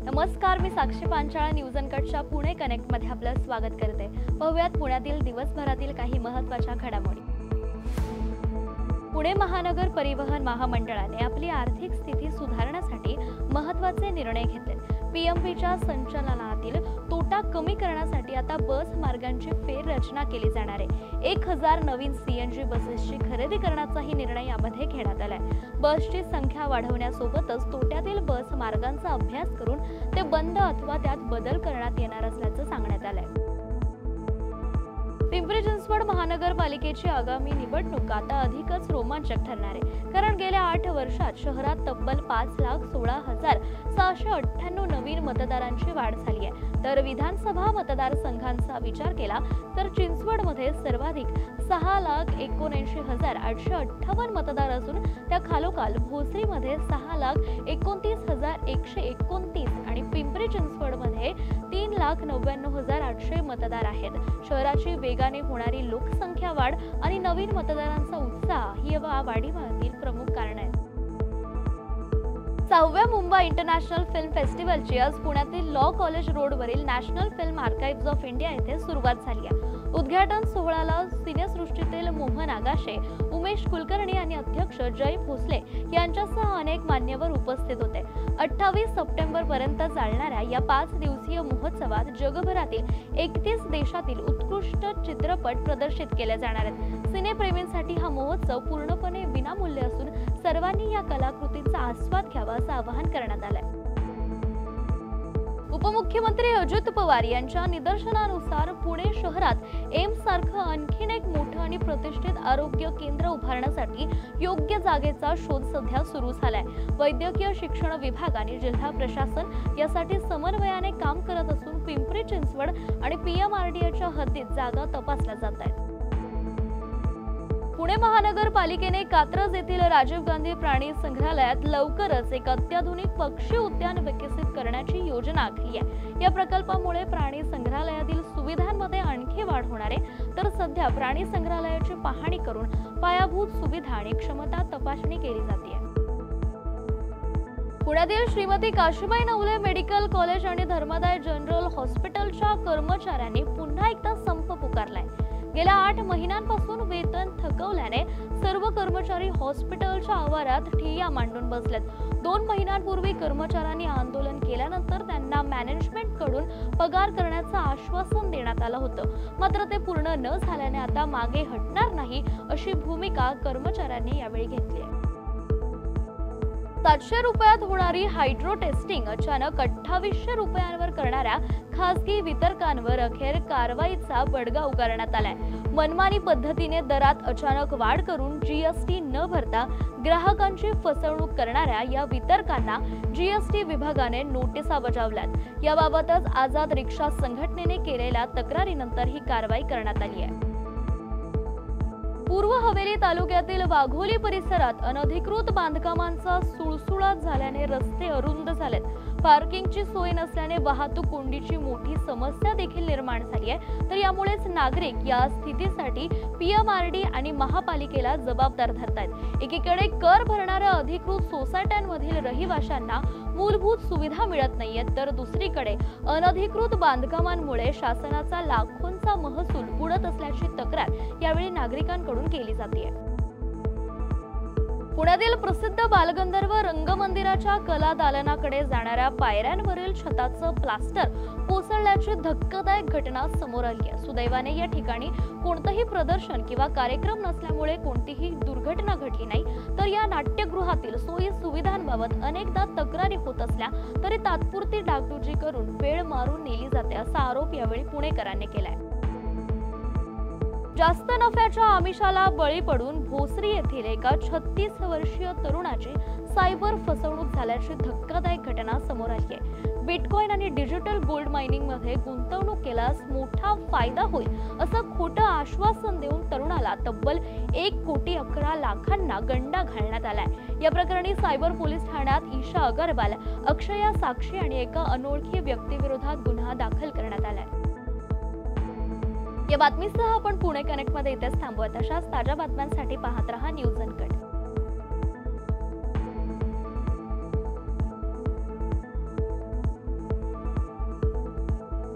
नमस्कार, मी साक्षी Panchal news अनकटच्या Pune connect मध्ये आपलं स्वागत करते। पाहूयात पुण्यातील दिवसभरातील काही महत्त्वाच्या घडामोडी। पुणे महानगर परिवहन महामंडळाने आपली आर्थिक स्थिती सुधारण्यासाठी महत्त्वाचे निर्णय घेतले। पीएमपीच्या संचालनातील तोटा कमी करण्यासाठी आता बस मार्गांची फेररचना केली जाणार आहे। 1000 नवीन सीएनजी बसेसची खरेदी करण्याचाही निर्णय यामध्ये घेण्यात आलाय। बसची संख्या वाढवण्यासोबतच तोट्यातील बस मार्गांचा अभ्यास करून ते बंद अथवा त्यात बदल करण्यात येणार असल्याचं सांगण्यात आलंय। पिंपरी चिंचवड महानगरपालिकेची आगामी निवडणूक आता अधिकच रोमांचक ठरणार आहे, कारण गेल्या 8 वर्षात शहरात तब्बल 5,16,698 नवीन मतदारांची वाढ झाली आहे। तर विधानसभा मतदारसंघांचा विचार केला तर चिंचवडमध्ये सर्वाधिक 6,79,858 मतदार असून त्या खालोखाल भोसरीमध्ये 6,29,129 आणि पिंपरी चिंचवडमध्ये 3,99,800 मतदार आहेत। शहराची वेगाने होणारी लोकसंख्या वाढ आणि नवीन मतदारांचा उत्साह ही या वाढीमागील प्रमुख कारण आहेत। 6व्या मुंबई इंटरनॅशनल फिल्म फेस्टिवलची आज पुण्यातील लॉ कॉलेज रोडवरील national film archives of India येथे सुरुवात झाली आहे। उद्घाटन सोहळ्याला सिनेसृष्टीतील मोहन आगाशे, उमेश कुलकर्णी आणि अध्यक्ष जय भोसले यांच्यासह अनेक मान्यवर उपस्थित होते। 28 सप्टेंबर पर्यंत चालणाऱ्या या 5 दिवसीय महोत्सवात जगभरातील 31 देशातील उत्कृष्ट चित्रपट प्रदर्शित केले जाणार आहेत। सिनेप्रेमींसाठी हा महोत्सव पूर्णपणे विनामूल्य असून सर्वांनी या कलाकृतींचा आस्वाद घ्यावा असं आवाहन करण्यात आलंय। उपमुख्यमंत्री अजित पवार यांच्या निदर्शनानुसार पुणे शहरात एम्स सारखं आणखीन एक मोठं आणि प्रतिष्ठित आरोग्य केंद्र उभारण्यासाठी योग्य जागेचा शोध सध्या सुरू झालाय। वैद्यकीय शिक्षण विभाग आणि जिल्हा प्रशासन यासाठी समन्वयाने काम करत असून पिंपरी चिंचवड आणि पीएमआरडीएच्या हद्दीत जागा तपासल्या जात आहेत। पुणे महानगरपालिकेने कात्रज येथील राजीव गांधी प्राणी संग्रहालयात लवकरच एक अत्याधुनिक पक्षी उद्यान विकसित करण्याची योजना आखली आहे। या प्रकल्पामुळे प्राणी संग्रहालयातील सुविधांमध्ये आणखी वाढ होणार आहे। तर सध्या प्राणी संग्रहालयाची पाहणी करून पायाभूत सुविधा आणि क्षमता तपासणी केली जाते। पुण्यातील श्रीमती काशीबाई नवले मेडिकल कॉलेज आणि धर्मादाय जनरल हॉस्पिटलच्या कर्मचाऱ्यांनी पुन्हा एकदा संप पुकारलाय। गेल्या 8 महिन्यांपासून वेतन थकवल्याने सर्व कर्मचारी हॉस्पिटलच्या आवारात ठिय्या मांडून बसलेत। 2 महिन्यांपूर्वी कर्मचाऱ्यांनी आंदोलन केल्यानंतर त्यांना मॅनेजमेंट कडून पगार करण्याचं आश्वासन देण्यात आलं होतं, मात्र ते पूर्ण न झाल्याने आता मागे हटणार नाही अशी भूमिका कर्मचाऱ्यांनी यावेळी घेतली आहे। 700 रुपयात होणारी हायड्रो टेस्टिंग अचानक 2800 रुपयांवर करणाऱ्या खासगी वितरकांवर अखेर कारवाईचा बडगा उगारण्यात आलाय। मनमानी पद्धतीने दरात अचानक वाढ करून जीएसटी न भरता ग्राहकांची फसवणूक करणाऱ्या या वितरकांना जीएसटी विभागाने नोटिसा बजावल्यात। याबाबतच आझाद रिक्षा संघटनेने केलेल्या तक्रारीनंतर ही कारवाई करण्यात आली आहे। पूर्व हवेली तालुक्यातील वाघोली परिसरात अनधिकृत बांधकामांचा सुळसुळाट झाल्याने रस्ते अरुंद झालेत। पार्किंगची सोय नसल्याने वाहतूक कोंडीची मोठी समस्या देखील निर्माण झाली आहे। तर यामुळेच नागरिक या स्थितीसाठी पीएमआरडी आणि महापालिकेला जबाबदार धरतायत। एकीकडे कर भरणाऱ्या अधिकृत सोसायट्यांमधील रहिवाशांना मूलभूत सुविधा मिळत नाहीयेत, तर दुसरीकडे अनधिकृत बांधकामांमुळे शासनाचा लाखोंचा महसूल बुडत असल्याची तक्रार यावेळी नागरिकांकडून केली जाते। पुण्यातील प्रसिद्ध बालगंधर्व रंगमंदिराच्या कला दालनाकडे जाणाऱ्या पायऱ्यांवरील छताचं प्लास्टर कोसळल्याची धक्कादायक घटना समोर आली आहे। सुदैवाने या ठिकाणी कोणतंही प्रदर्शन किंवा कार्यक्रम नसल्यामुळे कोणतीही दुर्घटना घडली नाही। तर या नाट्यगृहातील सोयी सुविधांबाबत अनेकदा तक्रारी होत असल्या तरी तात्पुरती डागडुजी करून वेळ मारून नेली जाते असा आरोप यावेळी पुणेकरांनी केलाय। जास्त नफ्याच्या आमिषाला बळी पडून भोसरी येथील एका 36 वर्षीय तरुणाची सायबर फसवणूक झाल्याची धक्कादायक घटना समोर आली आहे। बिटकॉइन आणि डिजिटल गोल्ड मायनिंग मध्ये गुंतवणूक केल्यास मोठा फायदा होईल असं खोटं आश्वासन देऊन तरुणाला तब्बल 1,11,00,000 गंडा घालण्यात आलाय। या प्रकरणी सायबर पोलीस ठाण्यात ईशा अगरवाल, अक्षया साक्षी आणि एका अनोळखी व्यक्तीविरोधात गुन्हा दाखल करण्यात आलाय। या बातमीसह आपण पुणे कनेक्ट मध्ये इथेच थांबूयात। अशाच ताज्या बातम्यांसाठी पाहत रहा न्यूज अनकट।